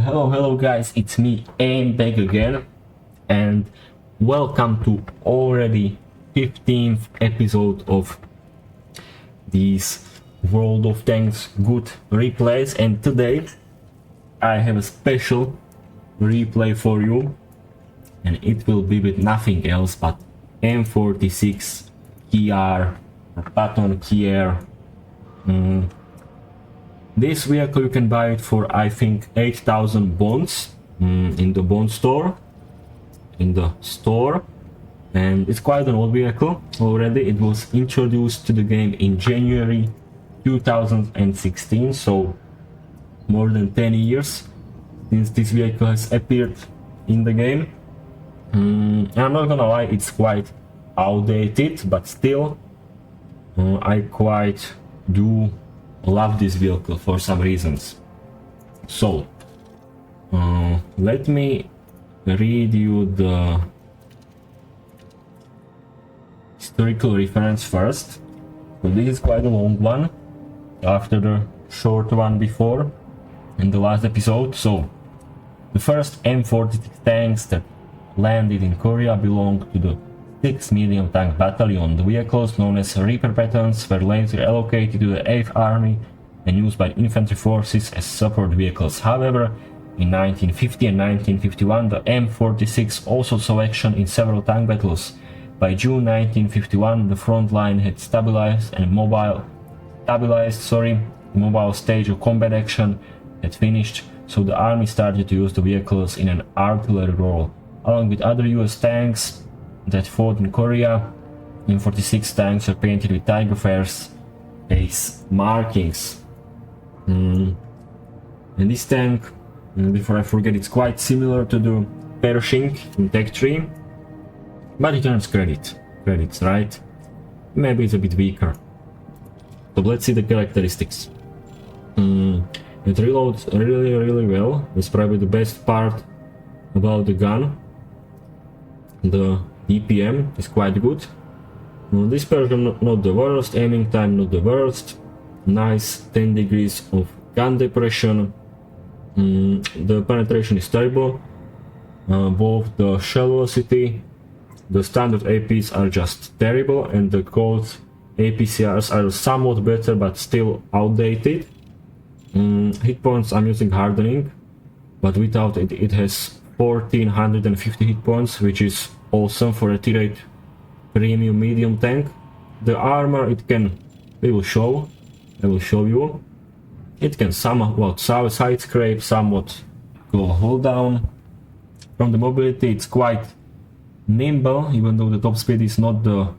Hello guys, it's me, I'm back again, and welcome to already 15th episode of these World of Tanks good replays, and today I have a special replay for you, and it will be with nothing else but M46 KR or Patton KR. This vehicle you can buy it for I think 8,000 bonds in the bond store, and it's quite an old vehicle already. It was introduced to the game in January 2016, so more than 10 years since this vehicle has appeared in the game. And I'm not gonna lie, it's quite outdated, but still I quite do love this vehicle for some reasons. So let me read you the historical reference first. So this is quite a long one after the short one before in the last episode. So the first M46 tanks that landed in Korea belonged to the VIII Medium Tank Battalion. The vehicles, known as Reaper Pattons, were later allocated to the 8th Army and used by infantry forces as support vehicles. However, in 1950 and 1951, the M46 also saw action in several tank battles. By June 1951, the front line had stabilized, the mobile stage of combat action had finished, so the army started to use the vehicles in an artillery role. Along with other US tanks that fought in Korea, M46 tanks are painted with Tiger Fair's base markings. And this tank, before I forget, it's quite similar to the Pershing in Tech 3, but it earns credits, right? Maybe it's a bit weaker. So let's see the characteristics. It reloads really well. It's probably the best part about the gun. The DPM is quite good. Dispersion not the worst, aiming time not the worst. Nice 10 degrees of gun depression. The penetration is terrible. Both the shell velocity, the standard APs are just terrible, and the cold APCRs are somewhat better but still outdated. Hit points, I'm using hardening, but without it, it has 1450 hit points, which is awesome for a tier 8 premium medium tank. The armor, I will show you. It can somewhat side scrape, somewhat go hold down. From the mobility, it's quite nimble, even though the top speed is not the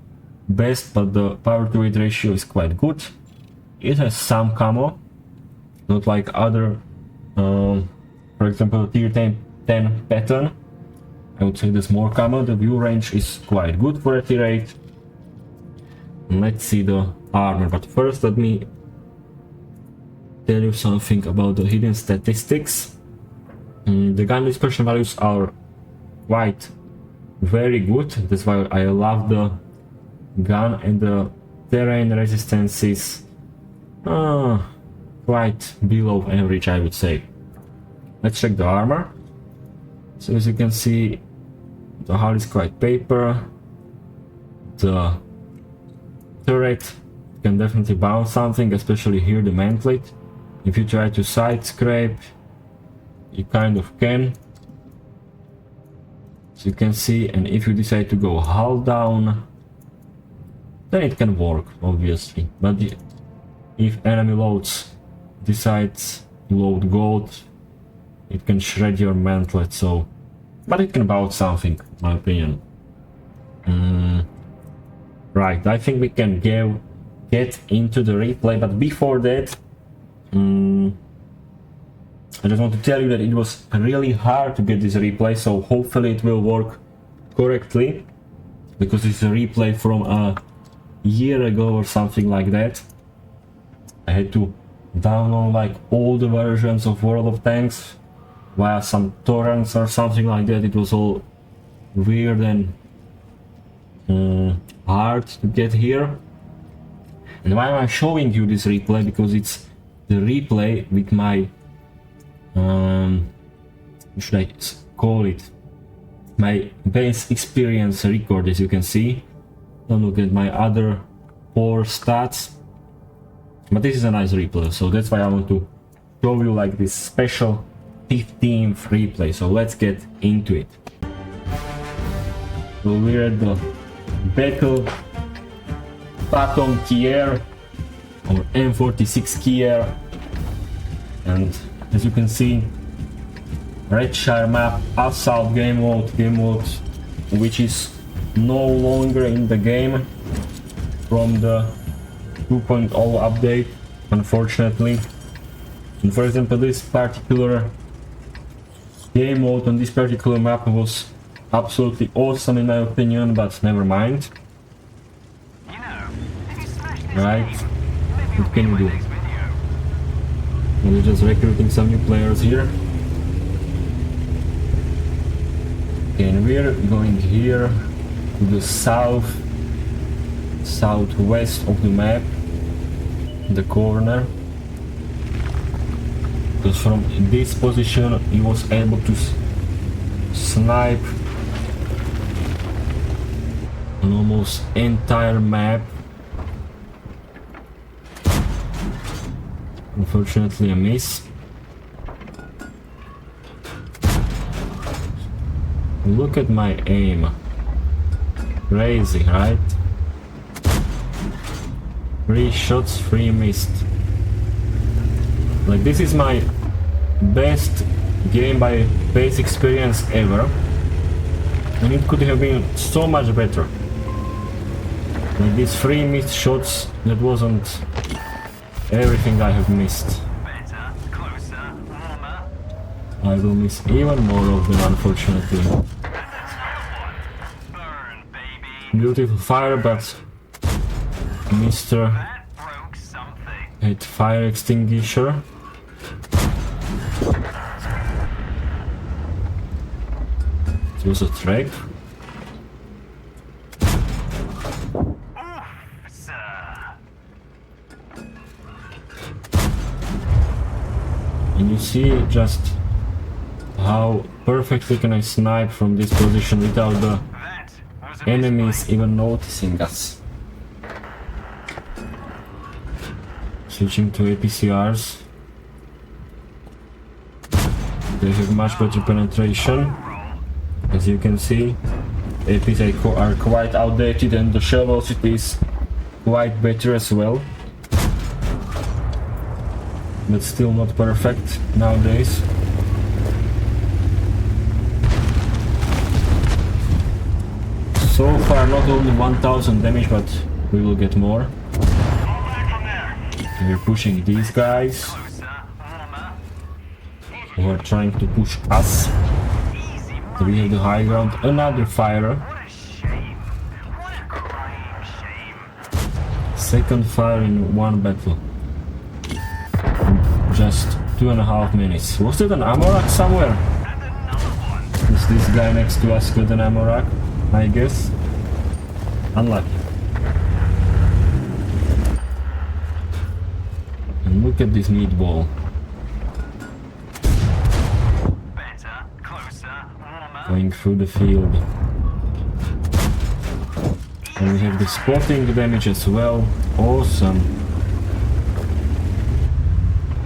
best, but the power to weight ratio is quite good. It has some camo, not like other, for example, tier 10 Patton. I would say there's more camo. The view range is quite good for a tier 8. Let's see the armor, but first let me tell you something about the hidden statistics. The gun dispersion values are quite very good, that's why I love the gun, and the terrain resistance is quite below average, I would say. Let's check the armor. So as you can see, the hull is quite paper. The turret can definitely bounce something, especially here the mantlet. If you try to side scrape, you kind of can. So you can see, and if you decide to go hull down, then it can work, obviously. But if enemy loads decides to load gold, it can shred your mantlet, so... But it can bounce something, in my opinion. Right, I think we can get into the replay, but before that, I just want to tell you that it was really hard to get this replay, so hopefully it will work correctly, because it's a replay from a year ago or something like that. I had to download like all the versions of World of Tanks via some torrents or something like that. It was all weird and hard to get here. And why am I showing you this replay? Because it's the replay with my should I call it, my base experience record, as you can see. Don't look at my other 4 stats, but this is a nice replay, so that's why I want to show you like this special 15th replay. So let's get into it. So we're at the battle Patton Kier, or M46 Kier, and as you can see, Redshire map, assault game mode, which is no longer in the game from the 2.0 update, unfortunately. And for example, this particular game mode on this particular map was absolutely awesome in my opinion, but never mind. Right, what can you do? We're just recruiting some new players here. Okay, and we're going here to the southwest of the map, the corner, because from this position he was able to snipe an almost entire map. Unfortunately a miss. Look at my aim. Crazy, right? 3 shots, 3 missed. Like, this is my best game by base experience ever, and it could have been so much better. Like, these 3 missed shots, that wasn't everything I have missed. I will miss even more of them, unfortunately. Beautiful fire, but Mr. had fire extinguisher. It was a trap. And you see just how perfectly can I snipe from this position without the enemies even noticing us. Switching to APCRs. They have much better penetration. As you can see, APs are quite outdated and the shell velocity is quite better as well. But still not perfect nowadays. So far not only 1000 damage, but we will get more. We're pushing these guys who are trying to push us. So we have the high ground, another fire. Second fire in one battle. Just 2.5 minutes. Was it an ammo rack somewhere? Is this guy next to us got an ammo rack? I guess. Unlucky. And look at this meatball. Going through the field. And we have the spotting damage as well. Awesome.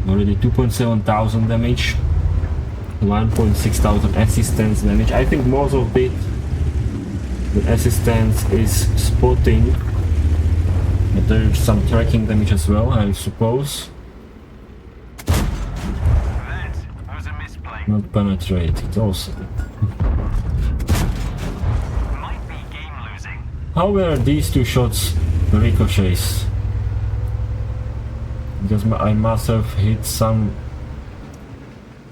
Already 2,700 damage. 1,600 assistance damage. I think most of it, the assistance is spotting, but there's some tracking damage as well, I suppose. Not penetrated, awesome. How were these 2 shots ricochets? Because I must have hit some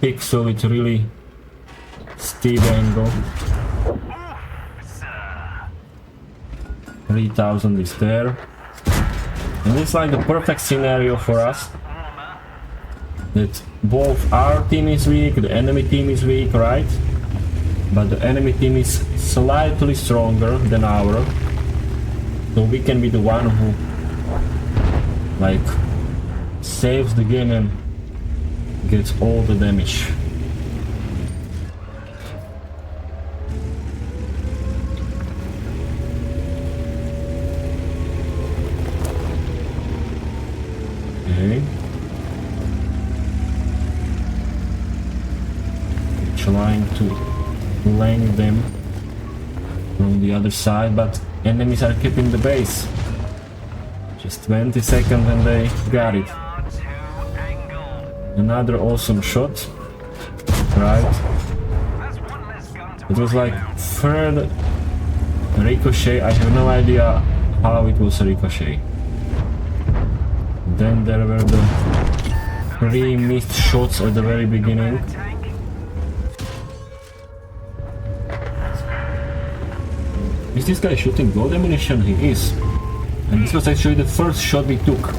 pixel with really steep angle. 3000 is there. And it's like the perfect scenario for us. That both our team is weak, the enemy team is weak, right? But the enemy team is slightly stronger than ours. So we can be the one who like saves the game and gets all the damage. flank them from the other side, but enemies are keeping the base. Just 20 seconds and they got it. Another awesome shot. Right. It was like third ricochet. I have no idea how it was a ricochet. Then there were the 3 missed shots at the very beginning. Is this guy shooting gold ammunition? He is. And this was actually the first shot we took.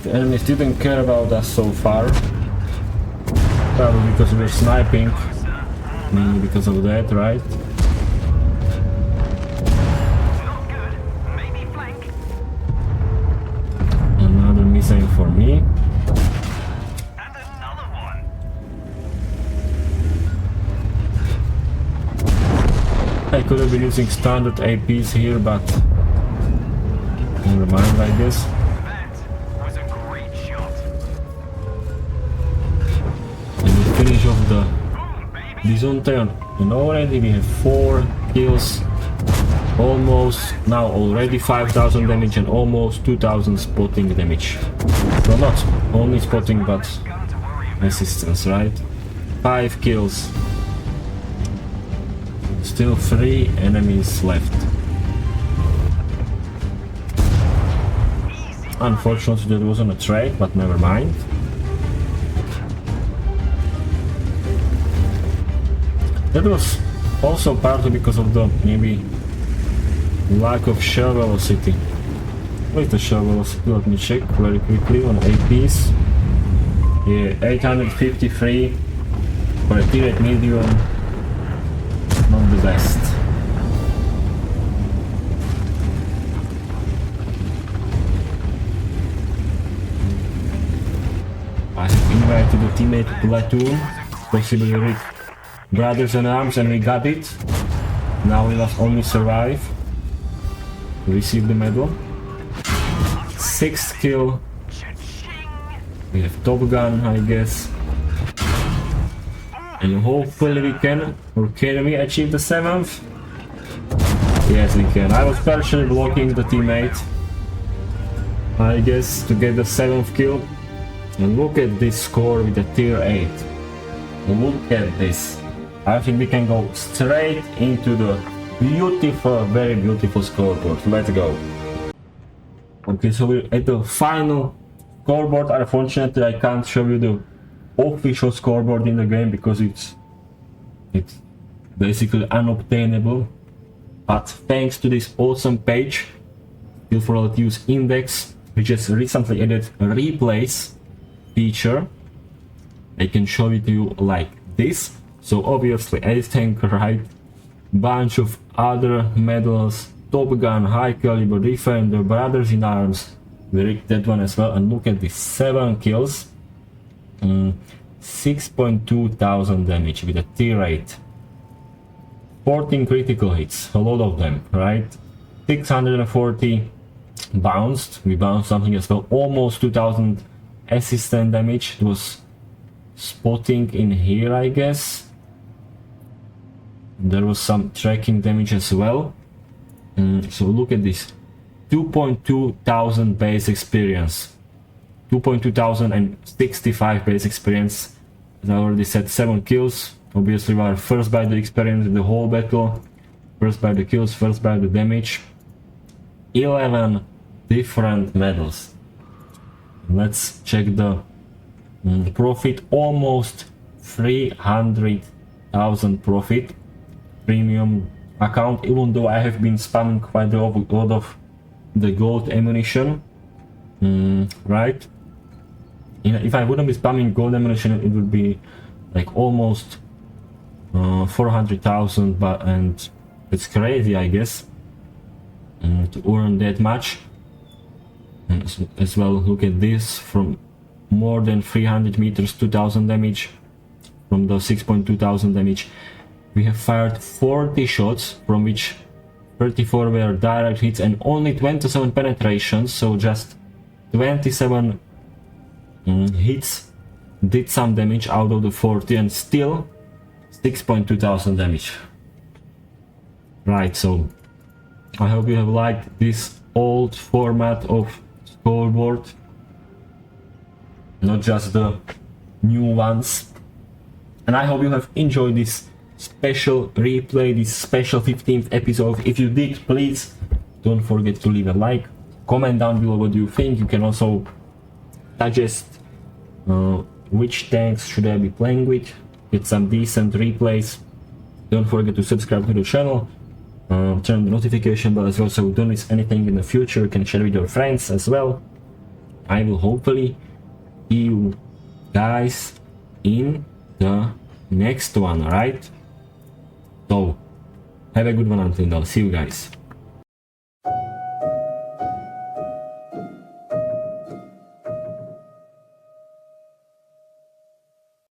The enemies didn't care about us so far. Probably because we were sniping. Mainly because of that, right? Another missile for me. I could have been using standard APs here, but never mind, I guess. And we finish off the Byzantine, and already we have 4 kills, almost now already 5000 damage and almost 2000 spotting damage. So not only spotting but assistance, right? 5 kills. Still 3 enemies left. Unfortunately that wasn't a trade, but never mind. That was also partly because of the maybe lack of shell velocity. Where's the shell velocity? Let me check very quickly on APs. Yeah, 853 for a tier 8 medium. Not the best. I have invited the teammate platoon, possibly with brothers in arms, and we got it. Now we must only survive to receive the medal. 6th kill. We have Top Gun, I guess. And hopefully we can, or can we achieve the 7th? Yes, we can. I was partially blocking the teammate, I guess, to get the 7th kill. And look at this score with the tier 8. Look at this. I think we can go straight into the beautiful, very beautiful scoreboard. Let's go. Okay, so we're at the final scoreboard. Unfortunately, I can't show you the official scoreboard in the game because it's basically unobtainable, but thanks to this awesome page, Feel for Use Index, which just recently added a replays feature, I can show it to you like this. So obviously Ace Tank, right, bunch of other medals, Top Gun, High Caliber, Defender, Brothers in Arms, we rigged that one as well, and look at these 7 kills. 6.2 thousand damage with a tier 8. 14 critical hits, a lot of them, right? 640 bounced, we bounced something as well, almost 2000 assistant damage. It was spotting in here, I guess. There was some tracking damage as well. So look at this, 2.2 thousand base experience. 2.2 thousand and 65 base experience. As I already said, 7 kills. Obviously we are first by the experience in the whole battle, first by the kills, first by the damage. 11 different medals. Let's check the profit. Almost 300,000 profit. Premium account, even though I have been spamming quite a lot of the gold ammunition. Right? If I wouldn't be spamming gold ammunition, it would be like almost 400,000, but and it's crazy, I guess, to earn that much. And as well, look at this, from more than 300 meters, 2000 damage, from the 6.2 thousand damage. We have fired 40 shots, from which 34 were direct hits and only 27 penetrations, so just 27 hits did some damage out of the 40 and still 6.2 thousand damage. Right, so I hope you have liked this old format of scoreboard, not just the new ones, and I hope you have enjoyed this special replay, this special 15th episode. If you did, please don't forget to leave a like, comment down below what you think. You can also suggest which tanks should I be playing with, get some decent replays. Don't forget to subscribe to the channel, turn the notification bell as well, so don't miss anything in the future. You can share with your friends as well. I will hopefully see you guys in the next one, alright? So have a good one until now. See you guys.